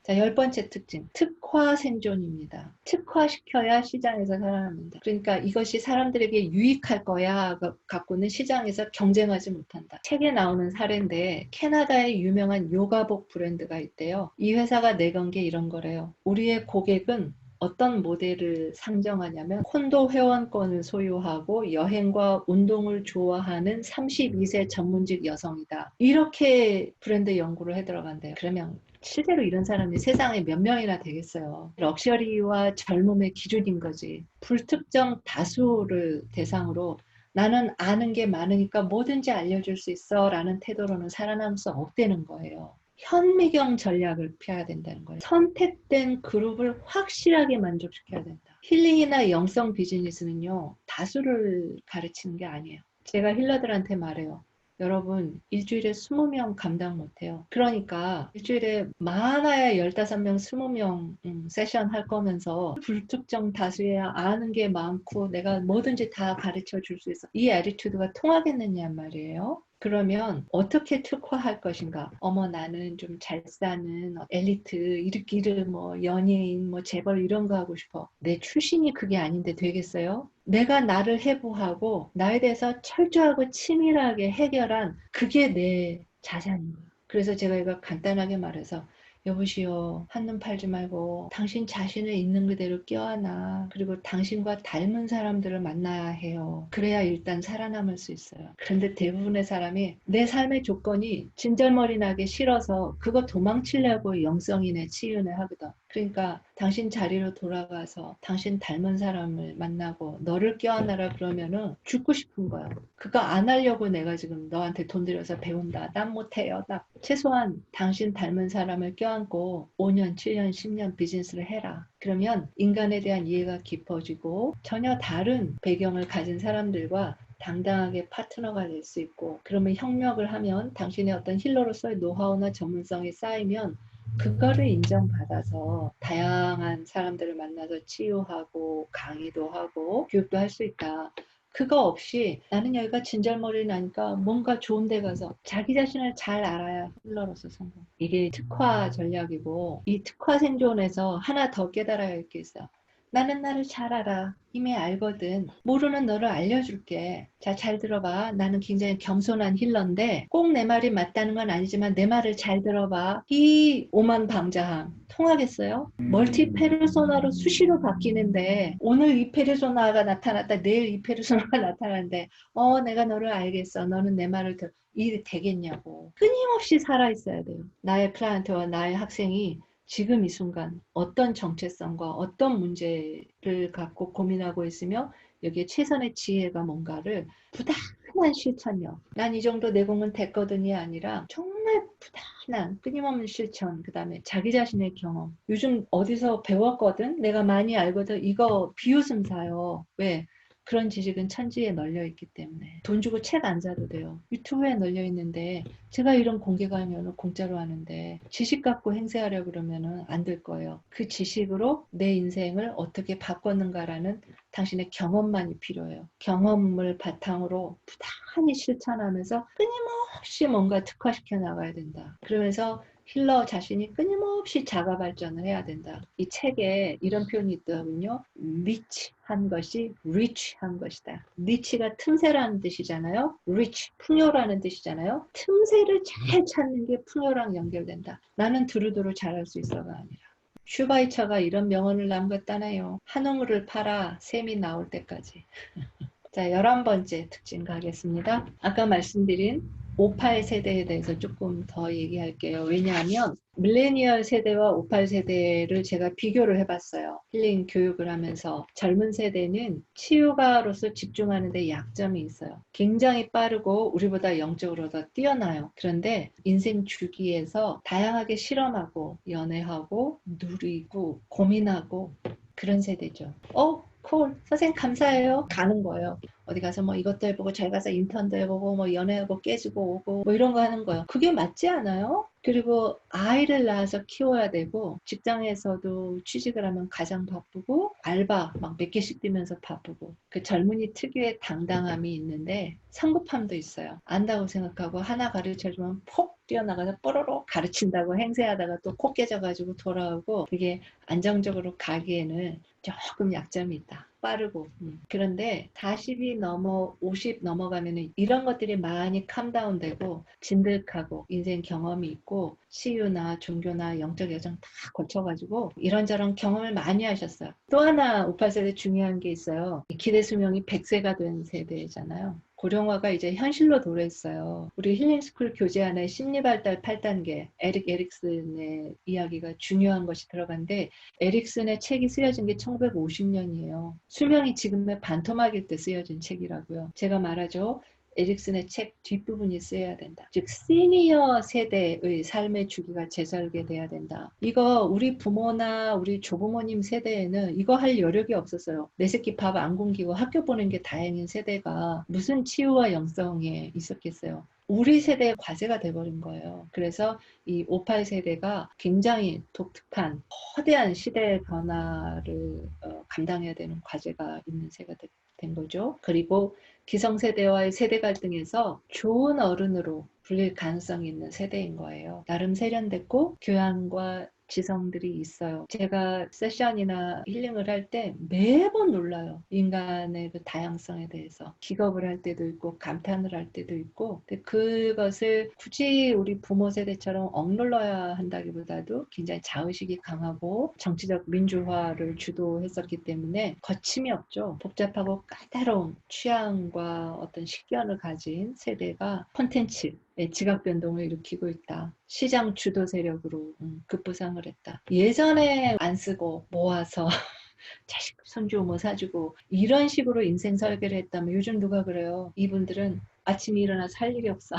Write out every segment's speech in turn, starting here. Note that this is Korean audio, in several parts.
자, 10번째 특징. 특화 생존입니다. 특화시켜야 시장에서 살아남는다. 그러니까 이것이 사람들에게 유익할 거야 갖고는 시장에서 경쟁하지 못한다. 책에 나오는 사례인데 캐나다의 유명한 요가복 브랜드가 있대요. 이 회사가 내건 게 이런 거래요. 우리의 고객은 어떤 모델을 상정하냐면 콘도 회원권을 소유하고 여행과 운동을 좋아하는 32세 전문직 여성이다. 이렇게 브랜드 연구를 해 들어간대요. 그러면 실제로 이런 사람이 세상에 몇 명이나 되겠어요. 럭셔리와 젊음의 기준인 거지. 불특정 다수를 대상으로 나는 아는 게 많으니까 뭐든지 알려줄 수 있어 라는 태도로는 살아남을 수 없다는 거예요. 현미경 전략을 피해야 된다는 거예요. 선택된 그룹을 확실하게 만족시켜야 된다. 힐링이나 영성 비즈니스는요, 다수를 가르치는 게 아니에요. 제가 힐러들한테 말해요. 여러분, 일주일에 20명 감당 못해요. 그러니까 일주일에 많아야 15명, 20명 세션 할 거면서 불특정 다수의 아는 게 많고 내가 뭐든지 다 가르쳐 줄 수 있어. 이 애티튜드가 통하겠느냐 말이에요. 그러면 어떻게 특화할 것인가? 어머, 나는 좀 잘 사는 엘리트, 이르기르 뭐 연예인, 뭐 재벌 이런 거 하고 싶어. 내 출신이 그게 아닌데 되겠어요? 내가 나를 해부하고 나에 대해서 철저하고 치밀하게 해결한 그게 내 자산인 거예요. 그래서 제가 이거 간단하게 말해서 여보시오, 한눈 팔지 말고 당신 자신을 있는 그대로 껴안아. 그리고 당신과 닮은 사람들을 만나야 해요. 그래야 일단 살아남을 수 있어요. 그런데 대부분의 사람이 내 삶의 조건이 진절머리 나게 싫어서 그거 도망치려고 영성이네 치유네 하거든. 그러니까 당신 자리로 돌아가서 당신 닮은 사람을 만나고 너를 껴안아라 그러면은 죽고 싶은 거야. 그거 안 하려고 내가 지금 너한테 돈 들여서 배운다. 난 못해요. 나 최소한 당신 닮은 사람을 껴안고 5년, 7년, 10년 비즈니스를 해라. 그러면 인간에 대한 이해가 깊어지고 전혀 다른 배경을 가진 사람들과 당당하게 파트너가 될 수 있고 그러면 협력을 하면 당신의 어떤 힐러로서의 노하우나 전문성이 쌓이면 그거를 인정받아서 다양한 사람들을 만나서 치유하고 강의도 하고 교육도 할 수 있다. 그거 없이 나는 여기가 진절머리 나니까 뭔가 좋은 데 가서 자기 자신을 잘 알아야 힐러로서 성공. 이게 특화 전략이고 이 특화 생존에서 하나 더 깨달아야 할 게 있어. 나는 나를 잘 알아. 이미 알거든. 모르는 너를 알려줄게. 자, 잘 들어봐. 나는 굉장히 겸손한 힐러인데 꼭 내 말이 맞다는 건 아니지만 내 말을 잘 들어봐. 이 오만방자함 통하겠어요? 멀티 페르소나로 수시로 바뀌는데 오늘 이 페르소나가 나타났다. 내일 이 페르소나가 나타났는데 내가 너를 알겠어. 너는 내 말을 들어. 이게 되겠냐고. 끊임없이 살아있어야 돼요. 나의 클라이언트와 나의 학생이 지금 이 순간 어떤 정체성과 어떤 문제를 갖고 고민하고 있으며 여기에 최선의 지혜가 뭔가를 부단한 실천력. 난 이 정도 내공은 됐거든이 아니라 정말 부단한 끊임없는 실천. 그 다음에 자기 자신의 경험. 요즘 어디서 배웠거든? 내가 많이 알거든? 이거 비웃음 사요. 왜? 그런 지식은 천지에 널려 있기 때문에 돈 주고 책 안 사도 돼요. 유튜브에 널려 있는데 제가 이런 공개 강연을 공짜로 하는데 지식 갖고 행세하려고 그러면은 안 될 거예요. 그 지식으로 내 인생을 어떻게 바꿨는가라는 당신의 경험만이 필요해요. 경험을 바탕으로 부단히 실천하면서 끊임없이 뭔가 특화시켜 나가야 된다. 그러면서 힐러 자신이 끊임없이 자가 발전을 해야 된다. 이 책에 이런 표현이 있더군요. 리치한 것이 리치한 것이다. 리치가 틈새라는 뜻이잖아요. 리치, 풍요라는 뜻이잖아요. 틈새를 잘 찾는 게 풍요랑 연결된다. 나는 두루두루 잘할 수 있어가 아니라. 슈바이처가 이런 명언을 남겼다네요. 한 우물을 팔아 샘이 나올 때까지. 자, 11번째 특징 가겠습니다. 아까 말씀드린 58 세대에 대해서 조금 더 얘기할게요. 왜냐하면 밀레니얼 세대와 58 세대를 제가 비교를 해봤어요. 힐링 교육을 하면서 젊은 세대는 치유가로서 집중하는 데 약점이 있어요. 굉장히 빠르고 우리보다 영적으로 더 뛰어나요. 그런데 인생 주기에서 다양하게 실험하고 연애하고 누리고 고민하고 그런 세대죠. 콜. 선생님 감사해요. 가는 거예요. 어디 가서 뭐 이것도 해보고 저기 가서 인턴도 해보고 뭐 연애하고 깨지고 오고 뭐 이런 거 하는 거예요. 그게 맞지 않아요? 그리고 아이를 낳아서 키워야 되고 직장에서도 취직을 하면 가장 바쁘고 알바 막 몇 개씩 뛰면서 바쁘고 그 젊은이 특유의 당당함이 있는데 성급함도 있어요. 안다고 생각하고 하나 가르쳐주면 폭 뛰어나가서 뽀로로 가르친다고 행세하다가 또 코 깨져가지고 돌아오고 그게 안정적으로 가기에는 조금 약점이 있다. 빠르고. 그런데 40이 넘어 50 넘어가면은 이런 것들이 많이 캄다운 되고 진득하고 인생 경험이 있고 치유나 종교나 영적 여정 다 거쳐가지고 이런저런 경험을 많이 하셨어요. 또 하나 58세대 중요한 게 있어요. 기대 수명이 100세가 된 세대잖아요. 고령화가 이제 현실로 도래했어요. 우리 힐링스쿨 교재 안에 심리발달 8단계 에릭 에릭슨의 이야기가 중요한 것이 들어간데 에릭슨의 책이 쓰여진 게 1950년이에요. 수명이 지금의 반토막일 때 쓰여진 책이라고요. 제가 말하죠. 에릭슨의 책 뒷부분이 쓰여야 된다. 즉 시니어 세대의 삶의 주기가 재설계돼야 된다. 이거 우리 부모나 우리 조부모님 세대에는 이거 할 여력이 없었어요. 내 새끼 밥 안 굶기고 학교 보낸 게 다행인 세대가 무슨 치유와 영성에 있었겠어요. 우리 세대의 과제가 돼버린 거예요. 그래서 이 58세대가 굉장히 독특한 거대한 시대의 변화를 감당해야 되는 과제가 있는 세대가 된 거죠. 그리고 기성세대와의 세대 갈등에서 좋은 어른으로 불릴 가능성이 있는 세대인 거예요. 나름 세련됐고 교양과 지성들이 있어요. 제가 세션이나 힐링을 할 때 매번 놀라요. 인간의 그 다양성에 대해서. 기겁을 할 때도 있고 감탄을 할 때도 있고 근데 그것을 굳이 우리 부모 세대처럼 억눌러야 한다기보다도 굉장히 자의식이 강하고 정치적 민주화를 주도했었기 때문에 거침이 없죠. 복잡하고 까다로운 취향과 어떤 식견을 가진 세대가 콘텐츠 지각 변동을 일으키고 있다. 시장 주도 세력으로 급부상을 했다. 예전에 안 쓰고 모아서 자식 손주 뭐 사주고 이런 식으로 인생 설계를 했다면 요즘 누가 그래요? 이분들은 아침에 일어나서 할 일이 없어.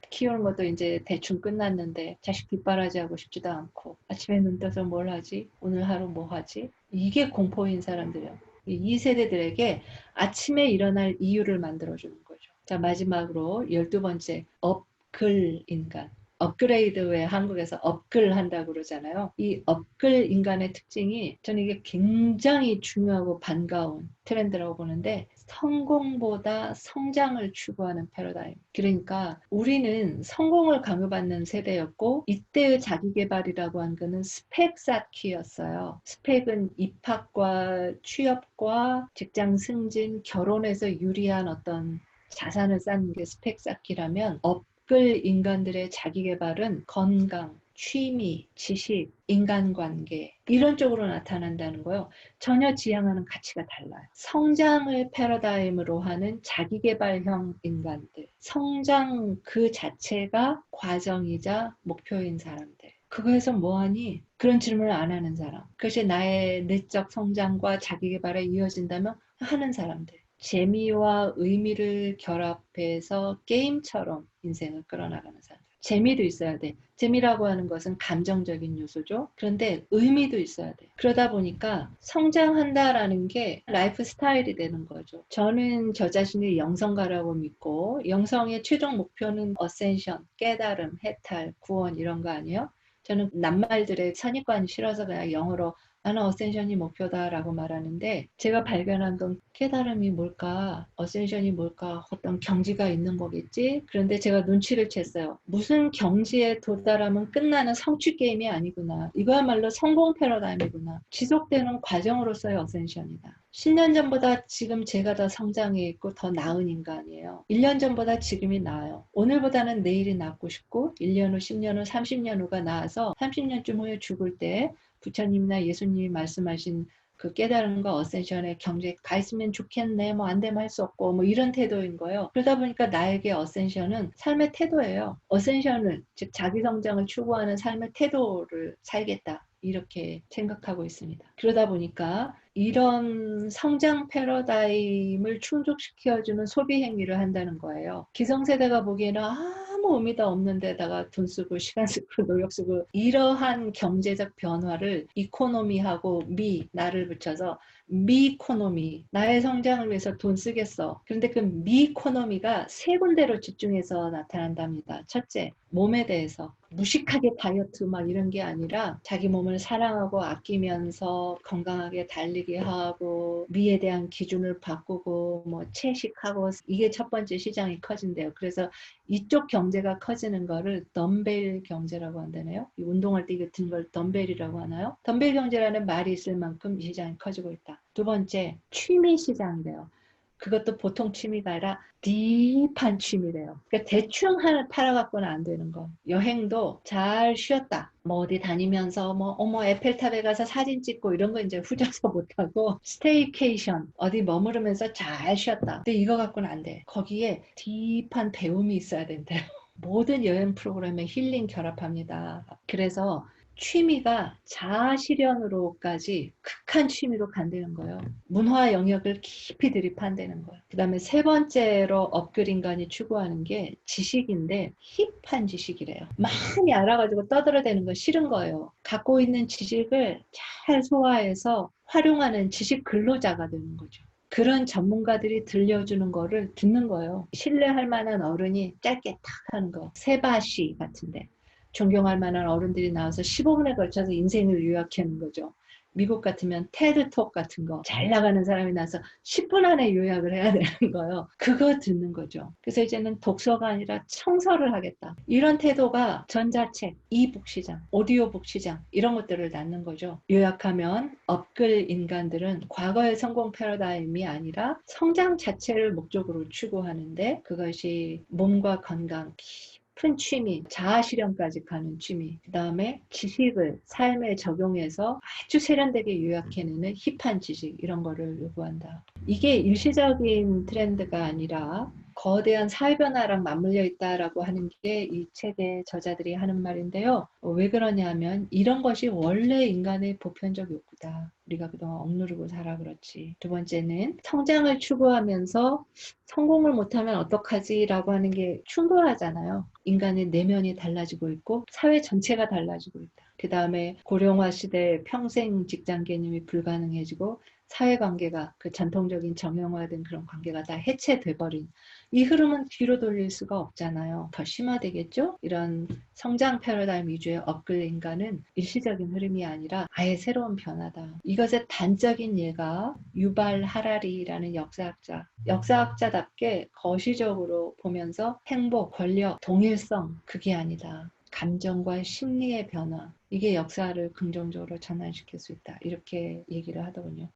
키우는 것도 이제 대충 끝났는데 자식 뒷바라지 하고 싶지도 않고 아침에 눈 떠서 뭘 하지? 오늘 하루 뭐 하지? 이게 공포인 사람들이에요. 이 세대들에게 아침에 일어날 이유를 만들어주는 거죠. 자, 마지막으로 12번째 업글 인간. 업그레이드 왜 한국에서 업글 한다고 그러잖아요. 이 업글 인간의 특징이 저는 이게 굉장히 중요하고 반가운 트렌드라고 보는데 성공보다 성장을 추구하는 패러다임. 그러니까 우리는 성공을 강요받는 세대였고 이때의 자기계발이라고 한 거는 스펙 쌓기였어요. 스펙은 입학과 취업과 직장 승진, 결혼에서 유리한 어떤 자산을 쌓는 게 스펙 쌓기라면 업글 인간들의 자기계발은 건강, 취미, 지식, 인간관계 이런 쪽으로 나타난다는 거예요. 전혀 지향하는 가치가 달라요. 성장을 패러다임으로 하는 자기계발형 인간들. 성장 그 자체가 과정이자 목표인 사람들. 그거에서 뭐하니? 그런 질문을 안 하는 사람. 그것이 나의 내적 성장과 자기계발에 이어진다면 하는 사람들. 재미와 의미를 결합해서 게임처럼 인생을 끌어나가는 사람. 재미도 있어야 돼. 재미라고 하는 것은 감정적인 요소죠. 그런데 의미도 있어야 돼. 그러다 보니까 성장한다라는 게 라이프 스타일이 되는 거죠. 저는 저 자신을 영성가라고 믿고 영성의 최종 목표는 어센션, 깨달음, 해탈, 구원 이런 거 아니에요? 저는 낱말들의 선입관이 싫어서 그냥 영어로 나는 어센션이 목표다라고 말하는데 제가 발견한 건 깨달음이 뭘까? 어센션이 뭘까? 어떤 경지가 있는 거겠지? 그런데 제가 눈치를 챘어요. 무슨 경지에 도달하면 끝나는 성취 게임이 아니구나. 이거야말로 성공 패러다임이구나. 지속되는 과정으로서의 어센션이다. 10년 전보다 지금 제가 더 성장해 있고 더 나은 인간이에요. 1년 전보다 지금이 나아요. 오늘보다는 내일이 낫고 싶고 1년 후, 10년 후, 30년 후가 나아서 30년쯤 후에 죽을 때 부처님이나 예수님이 말씀하신 그 깨달음과 어센션의 경지에 가 있으면 좋겠네, 뭐 안 되면 할 수 없고, 뭐 이런 태도인 거예요. 그러다 보니까 나에게 어센션은 삶의 태도예요. 어센션을, 즉 자기 성장을 추구하는 삶의 태도를 살겠다. 이렇게 생각하고 있습니다. 그러다 보니까 이런 성장 패러다임을 충족시켜주는 소비 행위를 한다는 거예요. 기성세대가 보기에는 아무 의미도 없는 데다가 돈 쓰고 시간 쓰고 노력 쓰고 이러한 경제적 변화를 이코노미하고 나를 붙여서 미코노미, 나의 성장을 위해서 돈 쓰겠어. 그런데 그 미코노미가 세 군데로 집중해서 나타난답니다. 첫째, 몸에 대해서. 무식하게 다이어트 막 이런 게 아니라 자기 몸을 사랑하고 아끼면서 건강하게 달리게 하고 미에 대한 기준을 바꾸고 뭐 채식하고 이게 첫 번째 시장이 커진대요. 그래서 이쪽 경제가 커지는 거를 덤벨 경제라고 한다네요. 이 운동할 때 이거 든 걸 덤벨이라고 하나요? 덤벨 경제라는 말이 있을 만큼 이 시장이 커지고 있다. 두 번째, 취미 시장이래요. 그것도 보통 취미가 아니라 딥한 취미래요. 그러니까 대충 하나 팔아갖고는 안 되는 거. 여행도 잘 쉬었다. 뭐 어디 다니면서 뭐 어머 에펠탑에 가서 사진 찍고 이런 거 이제 후져서 못하고 스테이케이션 어디 머무르면서 잘 쉬었다. 근데 이거 갖고는 안 돼. 거기에 딥한 배움이 있어야 된대요. 모든 여행 프로그램에 힐링 결합합니다. 그래서 취미가 자아실현으로까지 극한 취미로 간다는 거예요. 문화 영역을 깊이 들이판다는 거예요. 그 다음에 세 번째로 업글 인간이 추구하는 게 지식인데 힙한 지식이래요. 많이 알아가지고 떠들어대는 거 싫은 거예요. 갖고 있는 지식을 잘 소화해서 활용하는 지식 근로자가 되는 거죠. 그런 전문가들이 들려주는 거를 듣는 거예요. 신뢰할 만한 어른이 짧게 탁 하는 거. 세바시 같은데. 존경할 만한 어른들이 나와서 15분에 걸쳐서 인생을 요약하는 거죠. 미국 같으면 테드톡 같은 거 잘 나가는 사람이 나와서 10분 안에 요약을 해야 되는 거예요. 그거 듣는 거죠. 그래서 이제는 독서가 아니라 청서를 하겠다. 이런 태도가 전자책, 이북 시장, 오디오북 시장 이런 것들을 낳는 거죠. 요약하면 업글 인간들은 과거의 성공 패러다임이 아니라 성장 자체를 목적으로 추구하는데 그것이 몸과 건강, 큰 취미, 자아실현까지 가는 취미, 그 다음에 지식을 삶에 적용해서 아주 세련되게 요약해내는 힙한 지식 이런 거를 요구한다. 이게 일시적인 트렌드가 아니라 거대한 사회변화랑 맞물려 있다라고 하는 게 이 책의 저자들이 하는 말인데요. 왜 그러냐면 이런 것이 원래 인간의 보편적 욕구다. 우리가 그동안 억누르고 살아 그렇지. 두 번째는 성장을 추구하면서 성공을 못하면 어떡하지라고 하는 게 충돌하잖아요. 인간의 내면이 달라지고 있고 사회 전체가 달라지고 있다. 그 다음에 고령화 시대에 평생 직장 개념이 불가능해지고 사회관계가 그 전통적인 정형화된 그런 관계가 다 해체돼버린 이 흐름은 뒤로 돌릴 수가 없잖아요. 더 심화되겠죠? 이런 성장 패러다임 위주의 업글 인간은 일시적인 흐름이 아니라 아예 새로운 변화다. 이것의 단적인 예가 유발 하라리라는 역사학자답게 거시적으로 보면서 행복, 권력, 동일성 그게 아니다. 감정과 심리의 변화 이게 역사를 긍정적으로 전환시킬 수 있다. 이렇게 얘기를 하더군요.